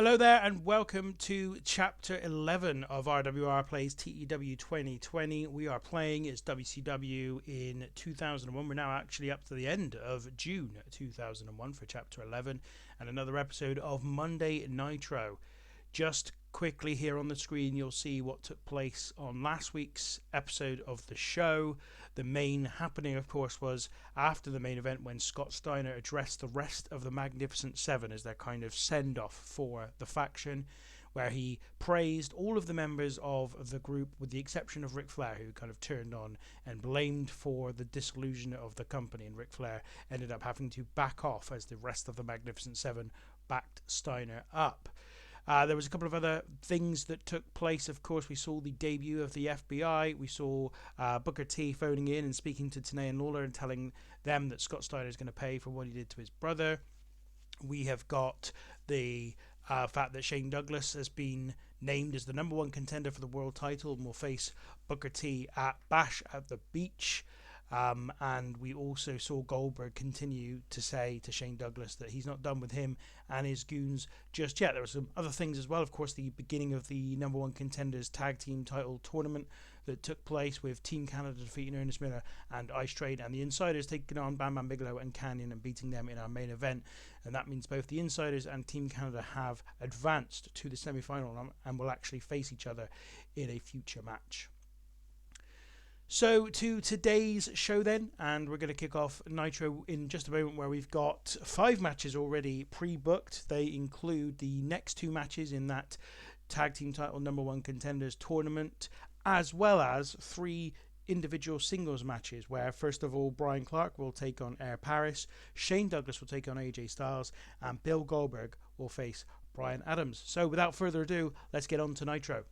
Hello there and welcome to Chapter 11 of RWR Plays TEW 2020. We are playing as WCW in 2001. We're now actually up to the end of June 2001 for Chapter 11 and another episode of Monday Nitro. Just quickly here on the screen you'll see what took place on last week's episode of the show. The main happening, of course, was after the main event when Scott Steiner addressed the rest of the Magnificent Seven as their kind of send-off for the faction, where he praised all of the members of the group with the exception of Ric Flair, who kind of turned on and blamed for the disillusion of the company, and Ric Flair ended up having to back off as the rest of the Magnificent Seven backed Steiner up. There was a couple of other things that took place. Of course, we saw the debut of the FBI. We saw Booker T phoning in and speaking to Tenay and Lawler and telling them that Scott Steiner is going to pay for what he did to his brother. We have got the fact that Shane Douglas has been named as the number one contender for the world title and will face Booker T at Bash at the Beach. And we also saw Goldberg continue to say to Shane Douglas that he's not done with him and his goons just yet. There were some other things as well. Of course, the beginning of the number one contenders tag team title tournament that took place with Team Canada defeating Ernest Miller and Ice Trade, and the Insiders taking on Bam Bam Bigelow and Canyon and beating them in our main event. And that means both the Insiders and Team Canada have advanced to the semi-final and will actually face each other in a future match. So to today's show then, and we're going to kick off Nitro in just a moment, where we've got 5 matches already pre-booked. They include the next 2 matches in that tag team title number one contenders tournament, as well as 3 individual singles matches, where first of all Bryan Clark will take on Air Paris, Shane Douglas will take on AJ Styles, and Bill Goldberg will face Brian Adams. So without further ado, let's get on to Nitro.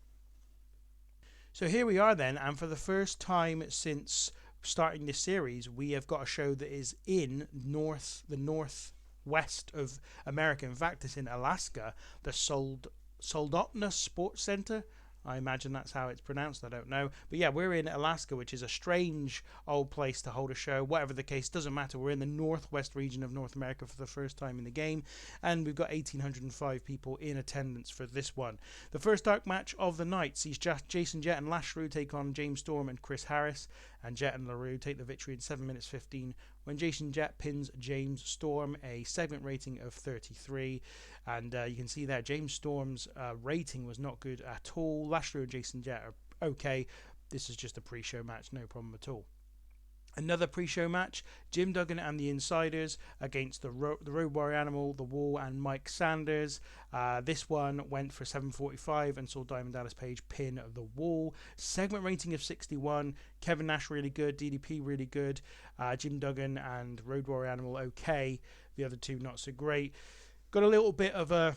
So here we are then, and for the first time since starting this series, we have got a show that is in the northwest of America. In fact, it's in Alaska, the Soldotna Sports Center. I imagine that's how it's pronounced, I don't know. But yeah, we're in Alaska, which is a strange old place to hold a show. Whatever the case, doesn't matter. We're in the northwest region of North America for the first time in the game, and we've got 1,805 people in attendance for this one. The first dark match of the night sees Jason Jett and Lash LaRue take on James Storm and Chris Harris, and Jett and LaRue take the victory in 7 minutes 15 when Jason Jett pins James Storm, a segment rating of 33. And you can see there James Storm's rating was not good at all. Lash LaRue and Jason Jett are okay. This is just a pre-show match, no problem at all. Another pre-show match, Jim Duggan and the Insiders against the Road Warrior Animal, The Wall, and Mike Sanders. This one went for 7:45 and saw Diamond Dallas Page pin The Wall. Segment rating of 61. Kevin Nash really good, DDP really good. Jim Duggan and Road Warrior Animal okay. The other two not so great. Got a little bit of a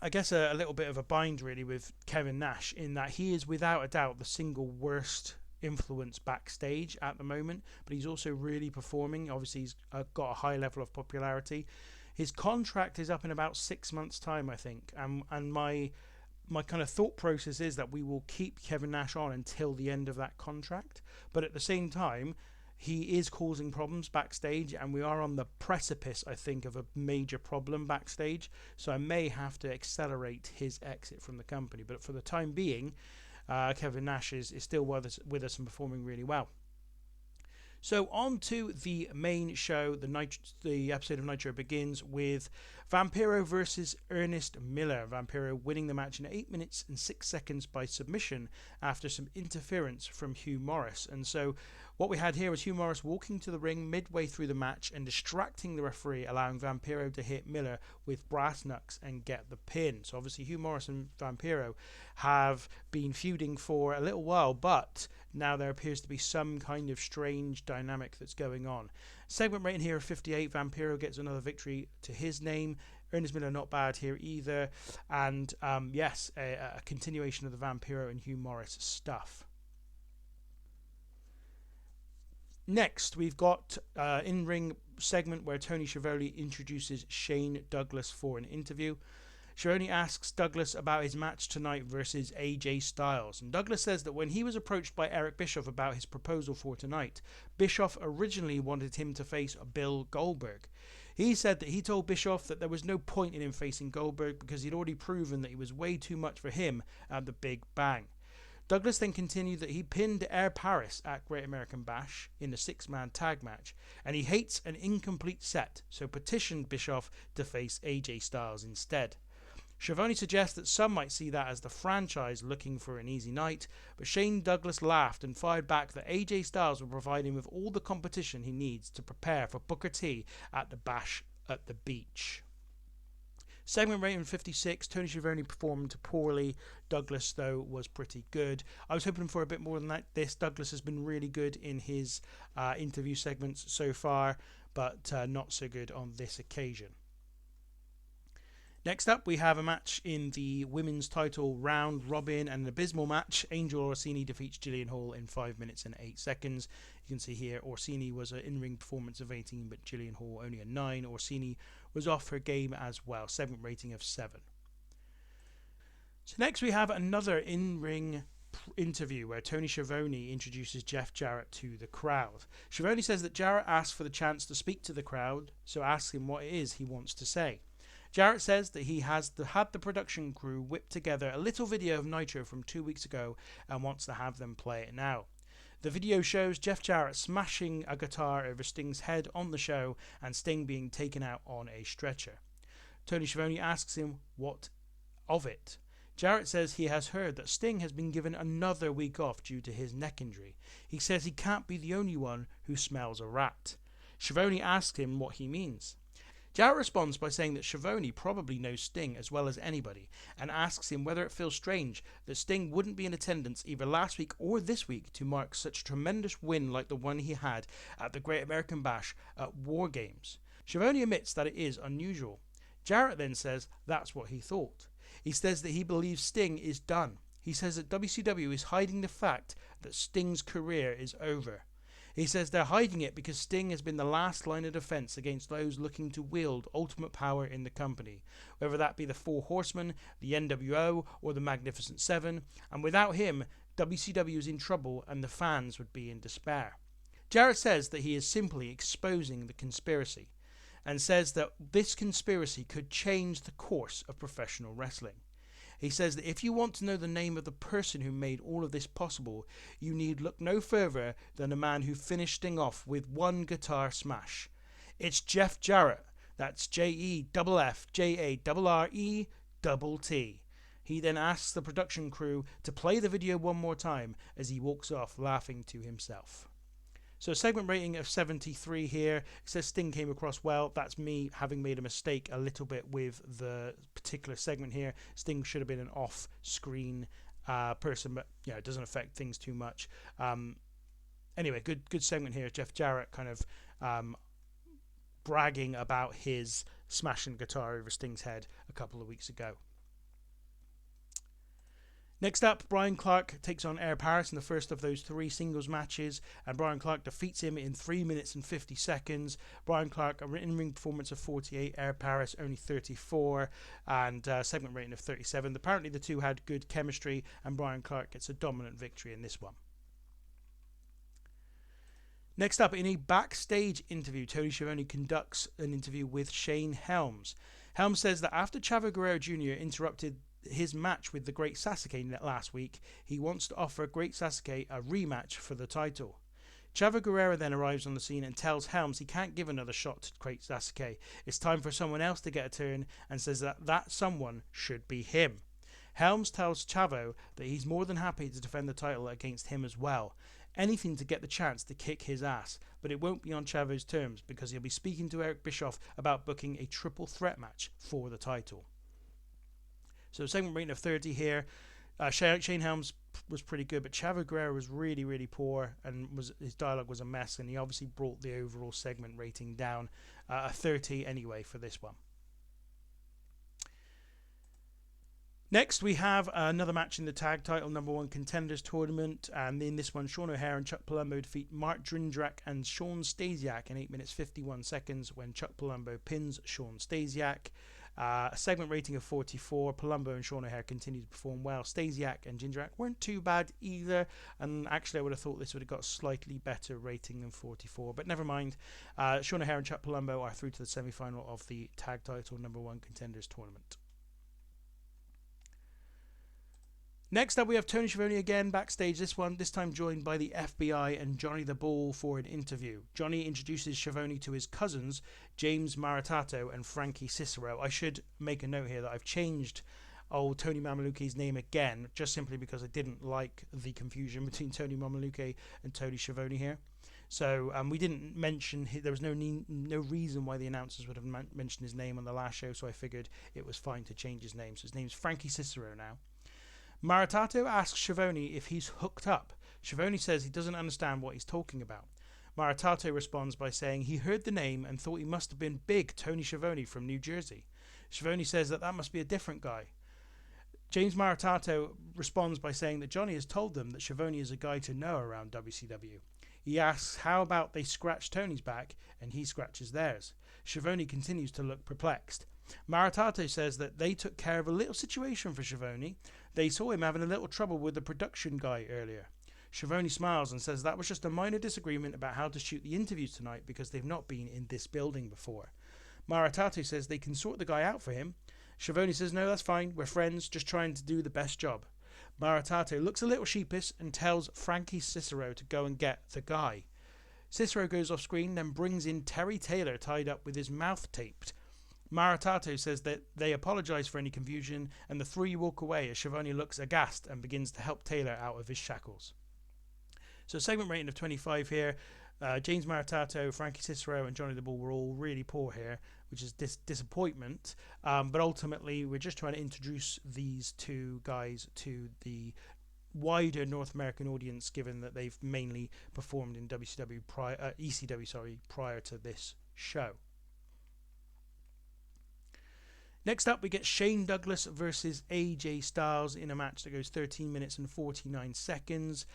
little bit of a bind really with Kevin Nash, in that he is without a doubt the single worst influence backstage at the moment, but he's also really performing. Obviously he's got a high level of popularity. His contract is up in about 6 months time, I think, and my kind of thought process is that we will keep Kevin Nash on until the end of that contract, but at the same time he is causing problems backstage, and we are on the precipice, I think, of a major problem backstage, so I may have to accelerate his exit from the company. But for the time being, Kevin Nash is still with us and performing really well. So on to the main show. The episode of Nitro begins with Vampiro versus Ernest Miller. Vampiro winning the match in 8 minutes and 6 seconds by submission after some interference from Hugh Morris. And so what we had here was Hugh Morris walking to the ring midway through the match and distracting the referee, allowing Vampiro to hit Miller with brass knucks and get the pin. So obviously Hugh Morris and Vampiro have been feuding for a little while, but now there appears to be some kind of strange dynamic that's going on. Segment rating here of 58. Vampiro gets another victory to his name. Ernest Miller not bad here either. And yes, a continuation of the Vampiro and Hugh Morris stuff. Next, we've got in-ring segment where Tony Schiavone introduces Shane Douglas for an interview. Schiavone asks Douglas about his match tonight versus AJ Styles, and Douglas says that when he was approached by Eric Bischoff about his proposal for tonight, Bischoff originally wanted him to face Bill Goldberg. He said that he told Bischoff that there was no point in him facing Goldberg because he'd already proven that he was way too much for him at the Big Bang. Douglas then continued that he pinned Air Paris at Great American Bash in the 6-man tag match, and he hates an incomplete set, so petitioned Bischoff to face AJ Styles instead. Schiavone suggests that some might see that as the franchise looking for an easy night, but Shane Douglas laughed and fired back that AJ Styles will provide him with all the competition he needs to prepare for Booker T at the Bash at the Beach. Segment rating 56, Tony Schiavone performed poorly. Douglas, though, was pretty good. I was hoping for a bit more than this. Douglas has been really good in his interview segments so far, but not so good on this occasion. Next up, we have a match in the women's title round robin, and an abysmal match. Angel Orsini defeats Jillian Hall in 5 minutes and 8 seconds. You can see here Orsini was an in-ring performance of 18, but Jillian Hall only a 9. Orsini was off her game as well, segment rating of 7. So next we have another in-ring interview where Tony Schiavone introduces Jeff Jarrett to the crowd. Schiavone says that Jarrett asked for the chance to speak to the crowd, so asks him what it is he wants to say. Jarrett says that he has had the production crew whip together a little video of Nitro from 2 weeks ago and wants to have them play it now. The video shows Jeff Jarrett smashing a guitar over Sting's head on the show and Sting being taken out on a stretcher. Tony Schiavone asks him what of it. Jarrett says he has heard that Sting has been given another week off due to his neck injury. He says he can't be the only one who smells a rat. Schiavone asks him what he means. Jarrett responds by saying that Schiavone probably knows Sting as well as anybody, and asks him whether it feels strange that Sting wouldn't be in attendance either last week or this week to mark such a tremendous win like the one he had at the Great American Bash at War Games. Schiavone admits that it is unusual. Jarrett then says that's what he thought. He says that he believes Sting is done. He says that WCW is hiding the fact that Sting's career is over. He says they're hiding it because Sting has been the last line of defense against those looking to wield ultimate power in the company, whether that be the Four Horsemen, the NWO, or the Magnificent Seven, and without him, WCW is in trouble and the fans would be in despair. Jarrett says that he is simply exposing the conspiracy, and says that this conspiracy could change the course of professional wrestling. He says that if you want to know the name of the person who made all of this possible, you need look no further than the man who finished Sting off with one guitar smash. It's Jeff Jarrett. That's JEFFJARRETT. He then asks the production crew to play the video one more time as he walks off laughing to himself. So segment rating of 73 here. It says Sting came across well. That's me having made a mistake a little bit with the particular segment here. Sting should have been an off-screen person, but it doesn't affect things too much. Anyway, good segment here. Jeff Jarrett kind of bragging about his smashing guitar over Sting's head a couple of weeks ago. Next up, Bryan Clark takes on Air Paris in the first of those 3 singles matches, and Bryan Clark defeats him in 3 minutes and 50 seconds. Bryan Clark, a in-ring performance of 48, Air Paris only 34, and segment rating of 37. Apparently the two had good chemistry, and Bryan Clark gets a dominant victory in this one. Next up, in a backstage interview, Tony Schiavone conducts an interview with Shane Helms. Helms says that after Chavo Guerrero Jr. interrupted his match with the Great Sasuke last week, he wants to offer Great Sasuke a rematch for the title. Chavo Guerrero then arrives on the scene and tells Helms he can't give another shot to Great Sasuke. It's time for someone else to get a turn, and says that someone should be him. Helms tells Chavo that he's more than happy to defend the title against him as well. Anything to get the chance to kick his ass, but it won't be on Chavo's terms because he'll be speaking to Eric Bischoff about booking a triple threat match for the title. So segment rating of 30 here. Shane Helms was pretty good, but Chavo Guerrero was really, really poor, and his dialogue was a mess, and he obviously brought the overall segment rating down. A 30 anyway for this one. Next, we have another match in the tag title number 1 contenders tournament, and in this one, Sean O'Haire and Chuck Palumbo defeat Mark Jindrak and Sean Stasiak in 8 minutes 51 seconds when Chuck Palumbo pins Sean Stasiak. A segment rating of 44. Palumbo and Sean O'Haire continued to perform well. Stasiak and Gingerack weren't too bad either, and actually I would have thought this would have got a slightly better rating than 44, but never mind. Sean O'Haire and Chuck Palumbo are through to the semi-final of the tag title #1 Contenders tournament. Next up, we have Tony Schiavone again backstage. This time joined by the FBI and Johnny the Bull for an interview. Johnny introduces Schiavone to his cousins, James Maritato and Frankie Cicero. I should make a note here that I've changed old Tony Mamaluke's name again, just simply because I didn't like the confusion between Tony Mamaluke and Tony Schiavone here. So we didn't mention, there was no reason why the announcers would have mentioned his name on the last show, so I figured it was fine to change his name. So his name's Frankie Cicero now. Maritato asks Schiavone if he's hooked up. Schiavone says he doesn't understand what he's talking about. Maritato responds by saying he heard the name and thought he must have been Big Tony Schiavone from New Jersey. Schiavone says that must be a different guy. James Maritato responds by saying that Johnny has told them that Schiavone is a guy to know around WCW. He asks how about they scratch Tony's back and he scratches theirs. Schiavone continues to look perplexed. Maritato says that they took care of a little situation for Schiavone. They saw him having a little trouble with the production guy earlier. Schiavone smiles and says that was just a minor disagreement about how to shoot the interviews tonight because they've not been in this building before. Maritato says they can sort the guy out for him. Schiavone says no, that's fine, we're friends, just trying to do the best job. Maritato looks a little sheepish and tells Frankie Cicero to go and get the guy. Cicero goes off screen, then brings in Terry Taylor tied up with his mouth taped. Maritato says that they apologise for any confusion and the three walk away as Schiavone looks aghast and begins to help Taylor out of his shackles. So segment rating of 25 here. James Maritato, Frankie Cicero and Johnny the Bull were all really poor here, which is disappointment. But ultimately we're just trying to introduce these two guys to the wider North American audience, given that they've mainly performed in ECW prior to this show. Next up, we get Shane Douglas versus AJ Styles in a match that goes 13 minutes and 49 seconds.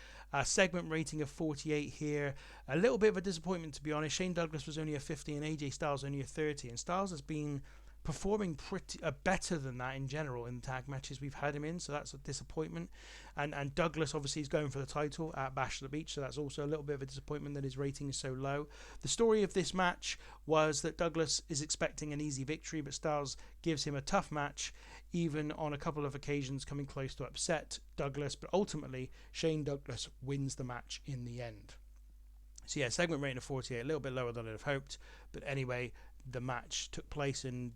Segment rating of 48 here. A little bit of a disappointment, to be honest. Shane Douglas was only a 50 and AJ Styles only a 30. And Styles has been performing pretty better than that in general in the tag matches we've had him in, so that's a disappointment. And Douglas obviously is going for the title at Bash at the Beach, so that's also a little bit of a disappointment that his rating is so low. The story of this match was that Douglas is expecting an easy victory, but Styles gives him a tough match, even on a couple of occasions coming close to upset Douglas, but ultimately Shane Douglas wins the match in the end. So yeah, segment rating of 48, a little bit lower than I'd have hoped, but anyway, the match took place and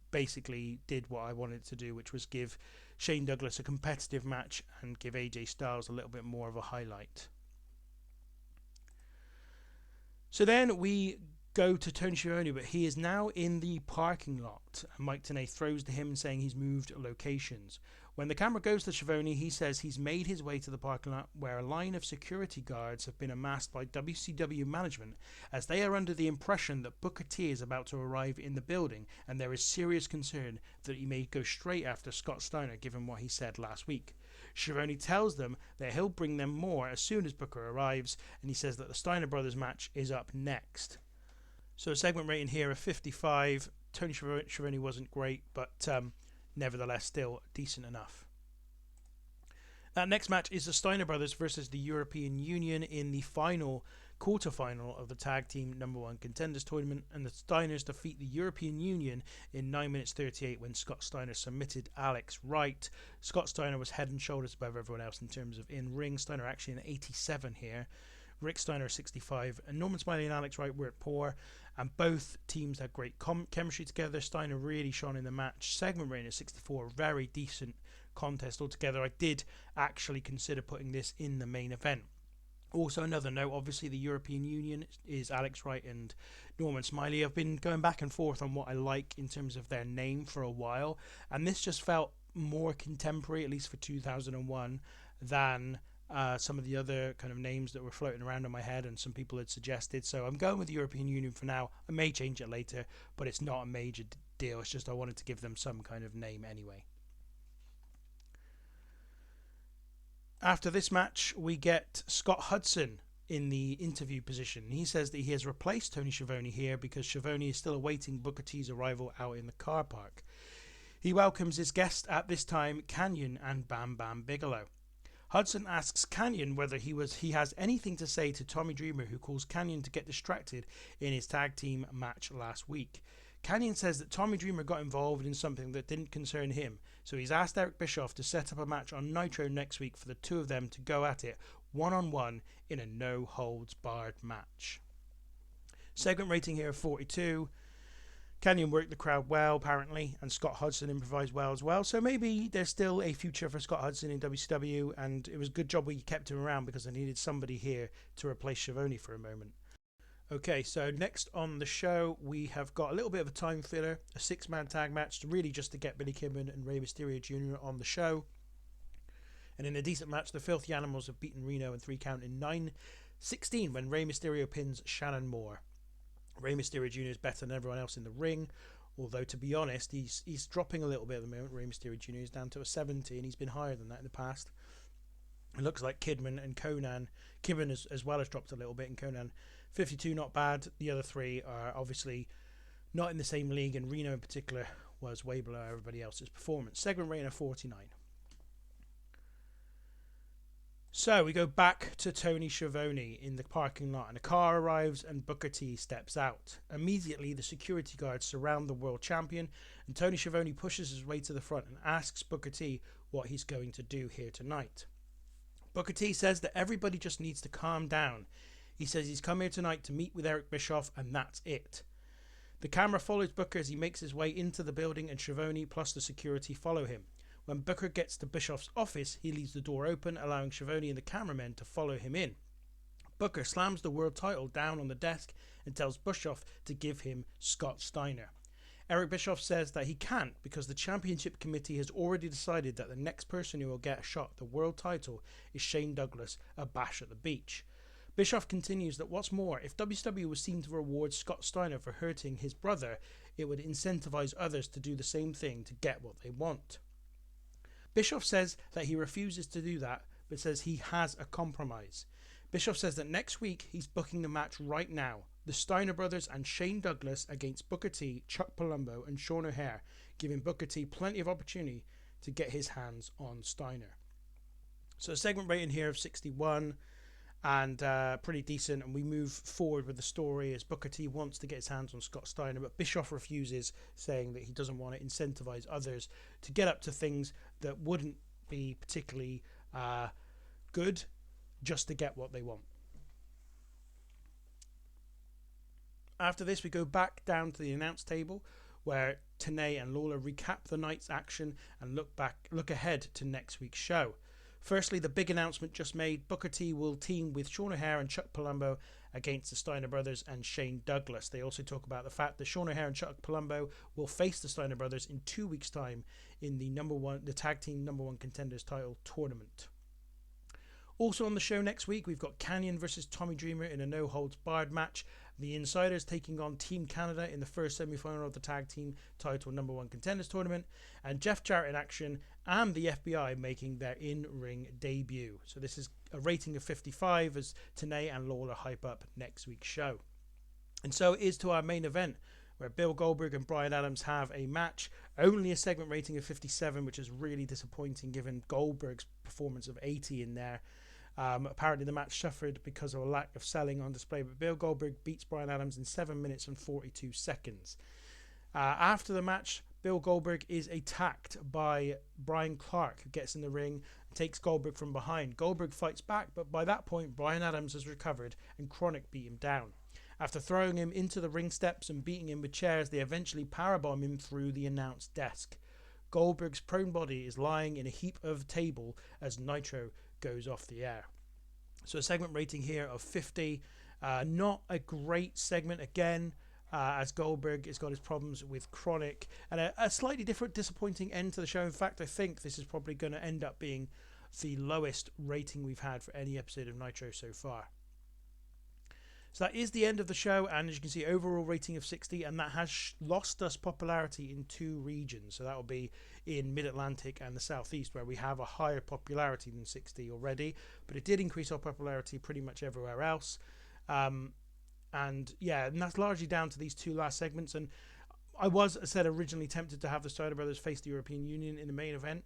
basically did what I wanted to do, which was give Shane Douglas a competitive match and give AJ Styles a little bit more of a highlight. So then we go to Tony Schiavone, but he is now in the parking lot. Mike Tenay throws to him saying he's moved locations. When the camera goes to Schiavone, he says he's made his way to the parking lot where a line of security guards have been amassed by WCW management as they are under the impression that Booker T is about to arrive in the building, and there is serious concern that he may go straight after Scott Steiner given what he said last week. Schiavone tells them that he'll bring them more as soon as Booker arrives, and he says that the Steiner Brothers match is up next. So a segment rating here of 55. Tony Schiavone wasn't great, but nevertheless still decent enough. That next match is the Steiner Brothers versus the European Union in the final quarterfinal of the Tag Team #1 Contenders tournament, and the Steiners defeat the European Union in 9 minutes 38 when Scott Steiner submitted Alex Wright. Scott Steiner was head and shoulders above everyone else in terms of in-ring. Steiner actually an 87 here. Rick Steiner 65, and Norman Smiley and Alex Wright were at poor, and both teams had great chemistry together. Steiner really shone in the match. Segment rating of 64, very decent contest altogether. I did actually consider putting this in the main event. Also, another note, obviously the European Union is Alex Wright and Norman Smiley. I've been going back and forth on what I like in terms of their name for a while, and this just felt more contemporary, at least for 2001, than some of the other kind of names that were floating around in my head and some people had suggested. So I'm going with the European Union for now. I may change it later, but it's not a major deal. It's just I wanted to give them some kind of name anyway. After this match, we get Scott Hudson in the interview position. He says that he has replaced Tony Schiavone here because Schiavone is still awaiting Booker T's arrival out in the car park. He welcomes his guest at this time, Kanyon and Bam Bam Bigelow. Hudson asks Kanyon whether he has anything to say to Tommy Dreamer, who calls Kanyon to get distracted in his tag team match last week. Kanyon says that Tommy Dreamer got involved in something that didn't concern him, so he's asked Eric Bischoff to set up a match on Nitro next week for the two of them to go at it one-on-one in a no-holds-barred match. Segment rating here of 42. Kanyon worked the crowd well, apparently, and Scott Hudson improvised well as well. So maybe there's still a future for Scott Hudson in WCW, and it was a good job we kept him around because I needed somebody here to replace Schiavone for a moment. Okay, so next on the show, we have got a little bit of a time filler, a 6-man tag match, really just to get Billy Kidman and Rey Mysterio Jr. on the show. And in a decent match, the Filthy Animals have beaten Reno in 3 count in 9-16 when Rey Mysterio pins Shannon Moore. Rey Mysterio Jr. is better than everyone else in the ring, although to be honest, he's dropping a little bit at the moment. Rey Mysterio Jr. is down to a 70, and he's been higher than that in the past. It looks like Kidman and Conan. Kidman as well has dropped a little bit, and Conan 52, not bad. The other 3 are obviously not in the same league, and Reno in particular was way below everybody else's performance. Segment rating of 49. So we go back to Tony Schiavone in the parking lot, and a car arrives and Booker T steps out. Immediately the security guards surround the world champion, and Tony Schiavone pushes his way to the front and asks Booker T what he's going to do here tonight. Booker T says that everybody just needs to calm down. He says he's come here tonight to meet with Eric Bischoff, and that's it. The camera follows Booker as he makes his way into the building, and Schiavone plus the security follow him. When Booker gets to Bischoff's office, he leaves the door open, allowing Schiavone and the cameramen to follow him in. Booker slams the world title down on the desk and tells Bischoff to give him Scott Steiner. Eric Bischoff says that he can't because the championship committee has already decided that the next person who will get a shot at the world title is Shane Douglas, a Bash at the Beach. Bischoff continues that what's more, if WCW was seen to reward Scott Steiner for hurting his brother, it would incentivize others to do the same thing to get what they want. Bischoff says that he refuses to do that, but says he has a compromise. Bischoff says that next week he's booking the match right now. The Steiner brothers and Shane Douglas against Booker T, Chuck Palumbo and Sean O'Haire, giving Booker T plenty of opportunity to get his hands on Steiner. So a segment rating here of 61 and pretty decent, and we move forward with the story as Booker T wants to get his hands on Scott Steiner, but Bischoff refuses, saying that he doesn't want to incentivize others to get up to things that wouldn't be particularly good just to get what they want. After this, we go back down to the announce table where Tenay and Lawler recap the night's action and look ahead to next week's show. Firstly, the big announcement just made, Booker T will team with Sean O'Haire and Chuck Palumbo against the Steiner brothers and Shane Douglas. They also talk about the fact that Sean O'Haire and Chuck Palumbo will face the Steiner brothers in 2 weeks' time in the tag team number 1 contenders title tournament. Also on the show next week, we've got Kanyon versus Tommy Dreamer in a no-holds-barred match. The Insiders taking on Team Canada in the first semi-final of the tag team title number 1 contenders tournament. And Jeff Jarrett in action and the FBI making their in-ring debut. So this is a rating of 55 as Tenay and Lawler hype up next week's show. And so it is to our main event, where Bill Goldberg and Bryan Adams have a match. Only a segment rating of 57, which is really disappointing given Goldberg's performance of 80 in there. Apparently the match suffered because of a lack of selling on display, but Bill Goldberg beats Bryan Adams in 7 minutes and 42 seconds. After the match, Bill Goldberg is attacked by Bryan Clark, who gets in the ring and takes Goldberg from behind. Goldberg fights back, but by that point Bryan Adams has recovered and Chronic beat him down. After throwing him into the ring steps and beating him with chairs, they eventually powerbomb him through the announce desk. Goldberg's prone body is lying in a heap of table as Nitro goes off the air. So a segment rating here of 50. Not a great segment again, as Goldberg has got his problems with Chronic, and a slightly different, disappointing end to the show. In fact, I think this is probably going to end up being the lowest rating we've had for any episode of Nitro so far. So that is the end of the show, and as you can see, overall rating of 60, and that has lost us popularity in 2 regions. So that will be in Mid-Atlantic and the Southeast, where we have a higher popularity than 60 already, but it did increase our popularity pretty much everywhere else. And yeah, and that's largely down to these 2 last segments. And I was, as I said, originally tempted to have the Steiner brothers face the European Union in the main event,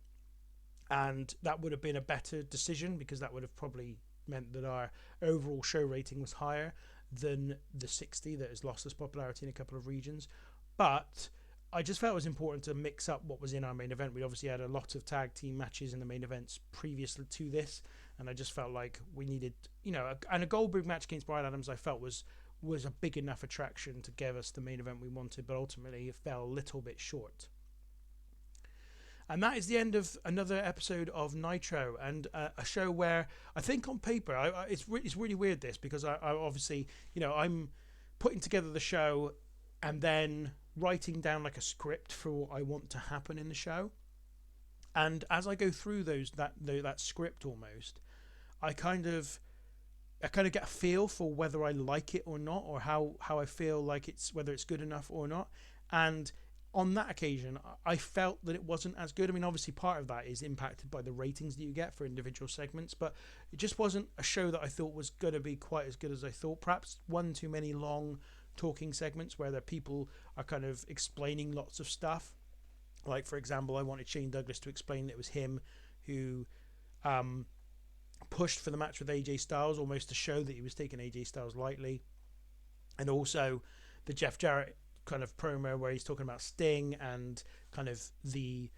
and that would have been a better decision because that would have probably meant that our overall show rating was higher than the 60 that has lost us popularity in a couple of regions. But I just felt it was important to mix up what was in our main event. We obviously had a lot of tag team matches in the main events previously to this, and I just felt like we needed, and a Goldberg match against Bryan Adams I felt was a big enough attraction to give us the main event we wanted, but ultimately it fell a little bit short. And that is the end of another episode of Nitro, and a show where I think on paper, it's really weird this, because I obviously, I'm putting together the show and then writing down like a script for what I want to happen in the show. And as I go through that script almost, I kind of get a feel for whether I like it or not, or how I feel like whether it's good enough or not. And on that occasion, I felt that it wasn't as good. I mean, obviously part of that is impacted by the ratings that you get for individual segments, but it just wasn't a show that I thought was going to be quite as good as I thought. Perhaps one too many long talking segments where the people are kind of explaining lots of stuff. Like, for example, I wanted Shane Douglas to explain that it was him who pushed for the match with AJ Styles, almost to show that he was taking AJ Styles lightly. And also the Jeff Jarrett kind of promo where he's talking about Sting and kind of the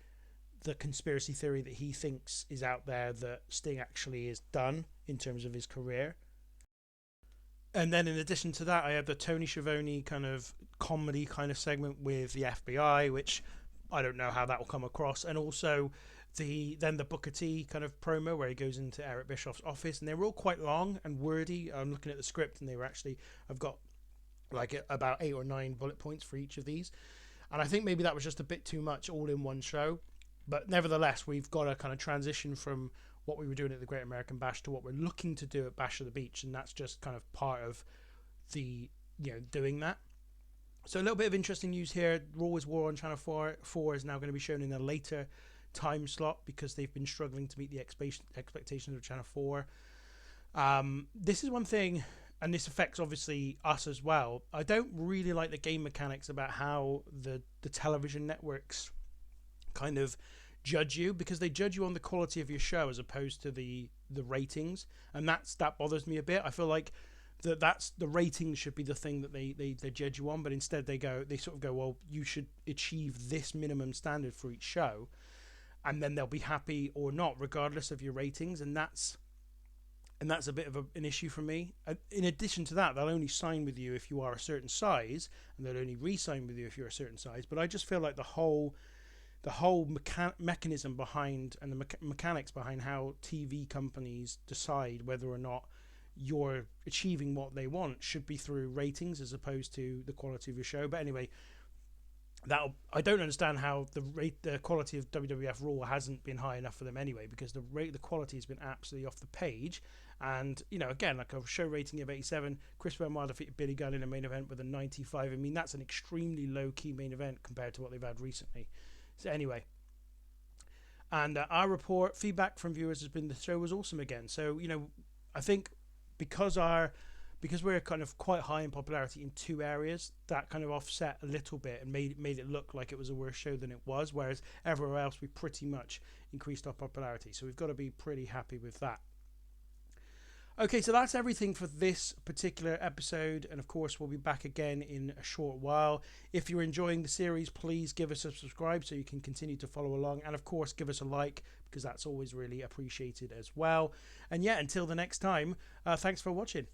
conspiracy theory that he thinks is out there that Sting actually is done in terms of his career. And then in addition to that, I have the Tony Schiavone kind of comedy kind of segment with the FBI, which I don't know how that will come across. And also the Booker T kind of promo where he goes into Eric Bischoff's office, and they were all quite long and wordy. I'm looking at the script, and I've got like about 8 or 9 bullet points for each of these, and I think maybe that was just a bit too much all in one show. But nevertheless, we've got to kind of transition from what we were doing at the Great American Bash to what we're looking to do at Bash of the Beach, and that's just kind of part of the doing that. So a little bit of interesting news here. Raw is War on Channel 4 is now going to be shown in a later time slot because they've been struggling to meet the expectations of Channel 4. This is one thing, and this affects obviously us as well. I don't really like the game mechanics about how the television networks kind of judge you, because they judge you on the quality of your show as opposed to the ratings, and that bothers me a bit. I feel like that's the ratings should be the thing that they judge you on, but instead they sort of go, well, you should achieve this minimum standard for each show, and then they'll be happy or not regardless of your ratings, and that's a bit of an issue for me. In addition to that, they'll only sign with you if you are a certain size, and they'll only re-sign with you if you're a certain size. But I just feel like the whole mechanism behind and the mechanics behind how TV companies decide whether or not you're achieving what they want should be through ratings as opposed to the quality of your show. But anyway, I don't understand how the quality of WWF Raw hasn't been high enough for them anyway, because the quality has been absolutely off the page. And again, like a show rating of 87, Chris Benoit defeated Billy Gunn in a main event with a 95. I mean, that's an extremely low key main event compared to what they've had recently. So anyway, and our report feedback from viewers has been the show was awesome again. So I think because we're kind of quite high in popularity in 2 areas, that kind of offset a little bit and made it look like it was a worse show than it was, whereas everywhere else we pretty much increased our popularity. So we've got to be pretty happy with that. Okay, so that's everything for this particular episode, and of course we'll be back again in a short while. If you're enjoying the series, please give us a subscribe so you can continue to follow along, and of course give us a like, because that's always really appreciated as well. And yeah, until the next time, thanks for watching.